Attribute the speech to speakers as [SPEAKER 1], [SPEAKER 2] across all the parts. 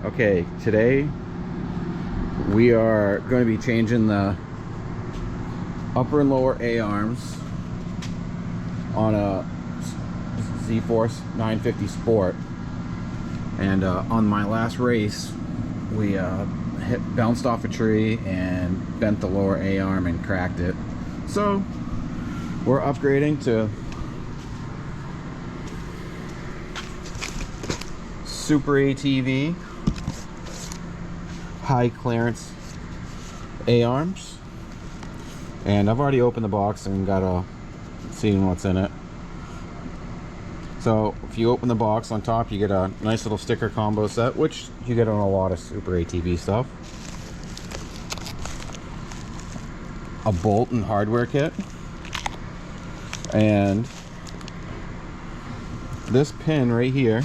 [SPEAKER 1] Okay, today we are going to be changing the upper and lower A-arms on a Zforce 950 Sport. And on my last race, we bounced off a tree and bent the lower A-arm and cracked it. So we're upgrading to Superatv High Clearance A-arms, and I've already opened the box and got seeing what's in it. So if you open the box, on top you get a nice little sticker combo set, which you get on a lot of Superatv stuff. A bolt and hardware kit, and this pin right here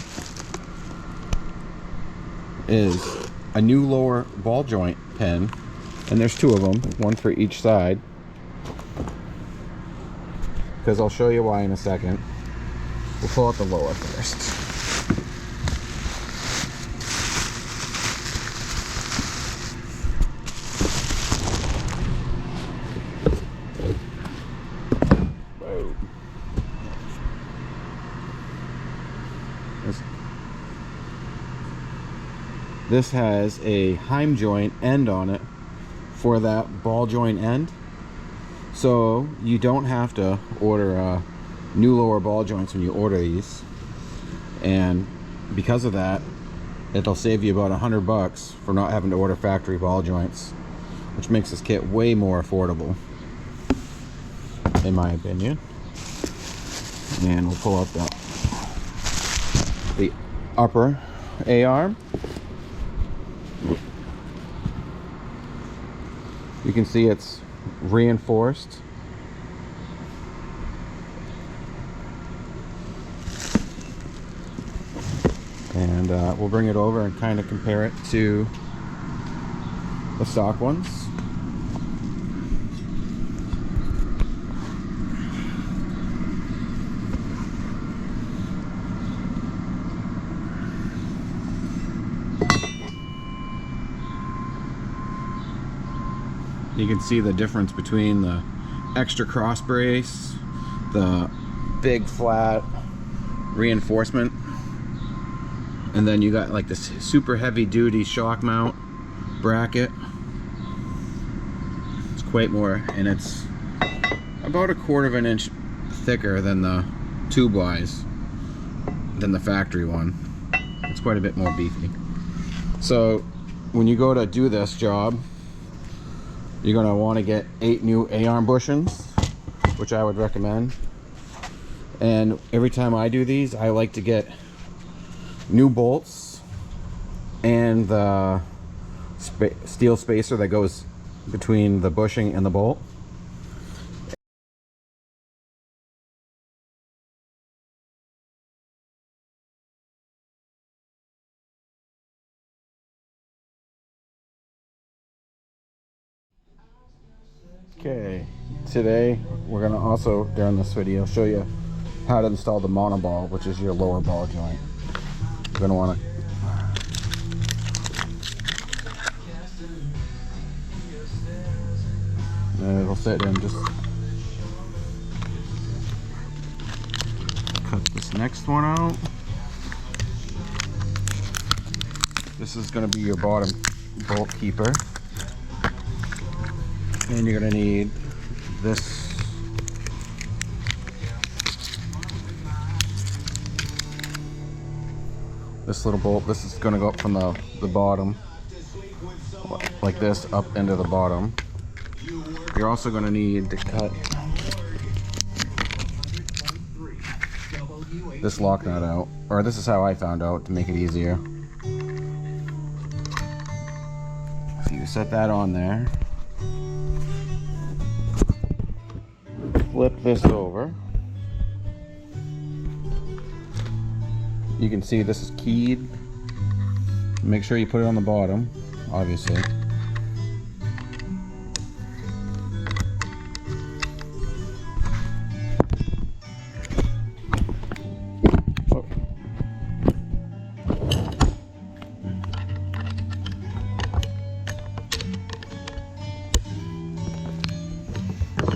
[SPEAKER 1] is a new lower ball joint pin, and there's two of them, one for each side, because I'll show you why in a second. We'll pull out the lower first. This has a Heim joint end on it for that ball joint end, so you don't have to order new lower ball joints when you order these, and because of that, it'll save you about $100 for not having to order factory ball joints, which makes this kit way more affordable, in my opinion. And we'll pull out the upper A-arm. You can see it's reinforced. And we'll bring it over and kind of compare it to the stock ones. You can see the difference between the extra cross brace, the big flat reinforcement, and then you got like this super heavy duty shock mount bracket. It's quite more, and it's about 1/4 of an inch thicker than the tube wise than the factory one. It's quite a bit more beefy. So when you go to do this job, you're going to want to get 8 new A-arm bushings, which I would recommend. And every time I do these, I like to get new bolts and the steel spacer that goes between the bushing and the bolt. Okay, today we're going to also, during this video, show you how to install the monoball, which is your lower ball joint. You're going to want to and it'll sit in. Just cut this next one out. This is going to be your bottom bolt keeper. And you're going to need this little bolt. This is going to go up from the bottom like this up into the bottom. You're also going to need to cut this lock nut out, or this is how I found out to make it easier. So you set that on there. Flip this over. You can see this is keyed. Make sure you put it on the bottom, obviously.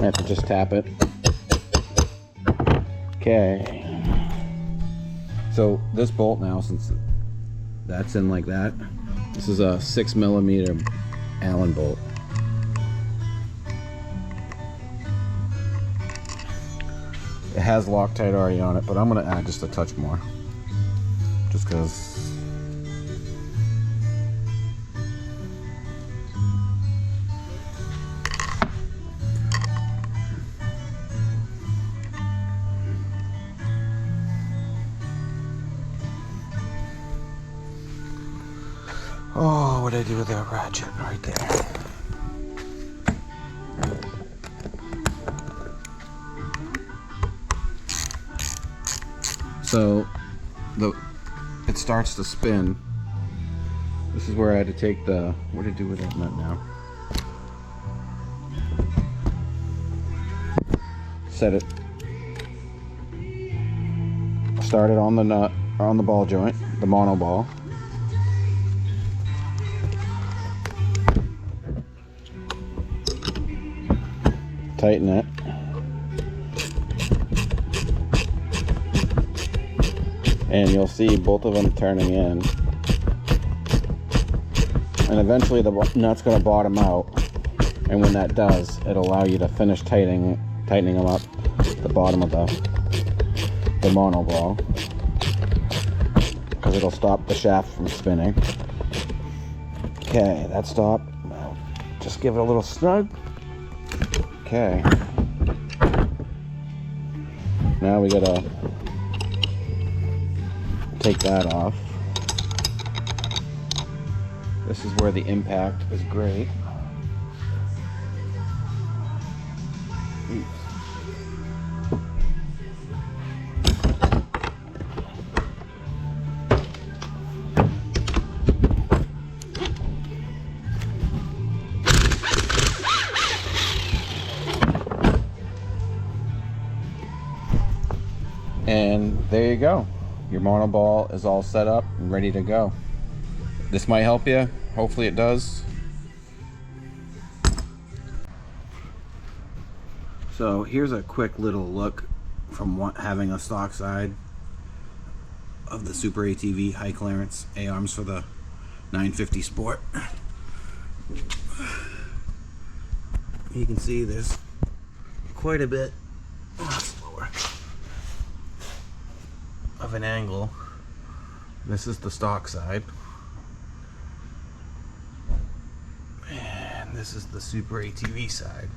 [SPEAKER 1] have to just tap it. Okay. So this bolt now, since that's in like that, this is a 6mm Allen bolt. It has Loctite already on it, but I'm gonna add just a touch more, just because. Oh, what'd I do with that ratchet right there? So it starts to spin. This is where I had to take the, what did I do with that nut now? Set it. Start it on the nut, or on the ball joint, the mono ball. Tighten it. And you'll see both of them turning in. And eventually the nut's going to bottom out. And when that does, it'll allow you to finish tightening them up the bottom of the mono ball. Because it'll stop the shaft from spinning. Okay, that stopped. Now just give it a little snug. Okay. Now we gotta take that off. This is where the impact is great. And there you go. Your mono ball is all set up and ready to go. This might help you. Hopefully it does. So here's a quick little look from having a stock side of the Superatv High Clearance A-arms for the 950 Sport. You can see there's quite a bit of an angle. This is the stock side, and this is the Superatv side.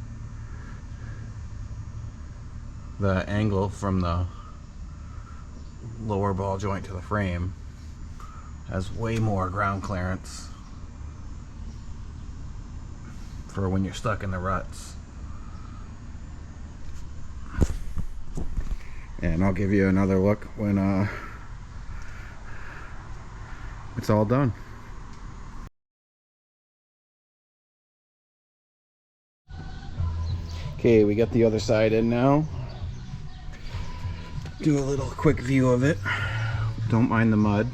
[SPEAKER 1] The angle from the lower ball joint to the frame has way more ground clearance for when you're stuck in the ruts. And I'll give you another look when it's all done. Okay, we got the other side in now. Do a little quick view of it. Don't mind the mud.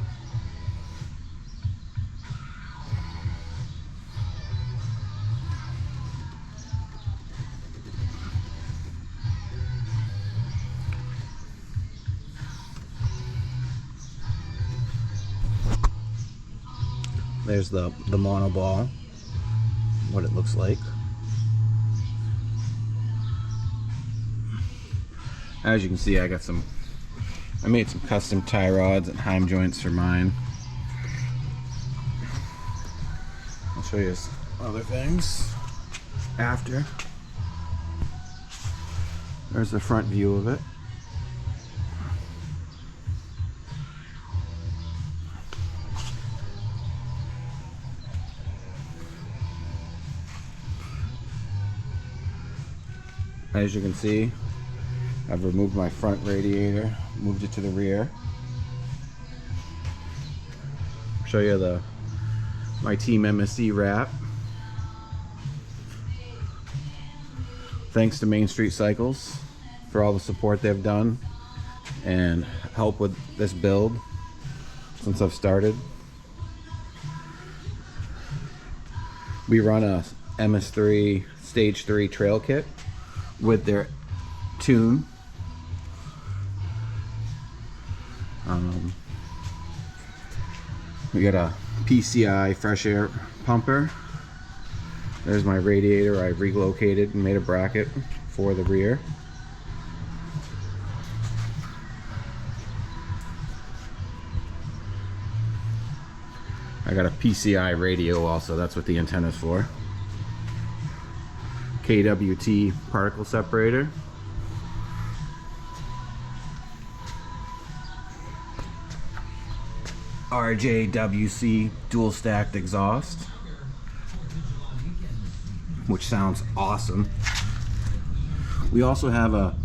[SPEAKER 1] There's the mono ball, what it looks like. As you can see, I made some custom tie rods and heim joints for mine. I'll show you some other things after. There's the front view of it. As you can see, I've removed my front radiator, moved it to the rear. Show you my Team MSC wrap. Thanks to Main Street Cycles for all the support they've done and help with this build since I've started. We run a MS3 Stage 3 trail kit, with their tune. We got a PCI fresh air pumper. There's my radiator. I relocated and made a bracket for the rear. I got a PCI radio also. That's what the antenna's for. KWT particle separator. RJWC dual stacked exhaust, which sounds awesome. We also have a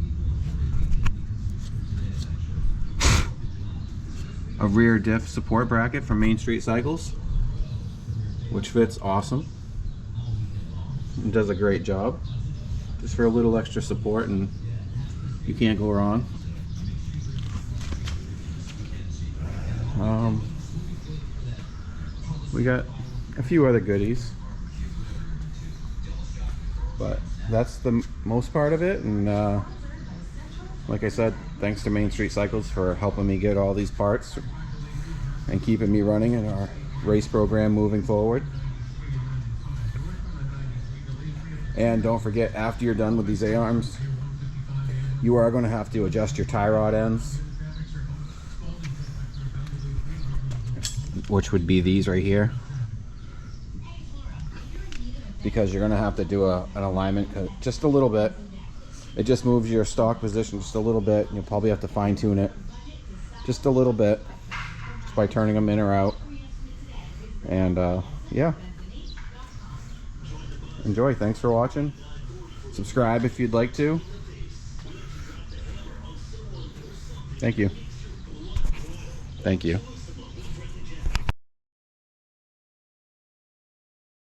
[SPEAKER 1] rear diff support bracket from Main Street Cycles, which fits awesome. It does a great job. Just for a little extra support, and you can't go wrong. We got a few other goodies, but that's the most part of it. And like I said, thanks to Main Street Cycles for helping me get all these parts and keeping me running in our race program moving forward. And don't forget, after you're done with these A-arms, you are going to have to adjust your tie rod ends, which would be these right here, because you're going to have to do an alignment just a little bit. It just moves your stock position just a little bit, and you'll probably have to fine tune it just a little bit just by turning them in or out. And yeah, enjoy. Thanks for watching. Subscribe if you'd like to. Thank you. Thank you.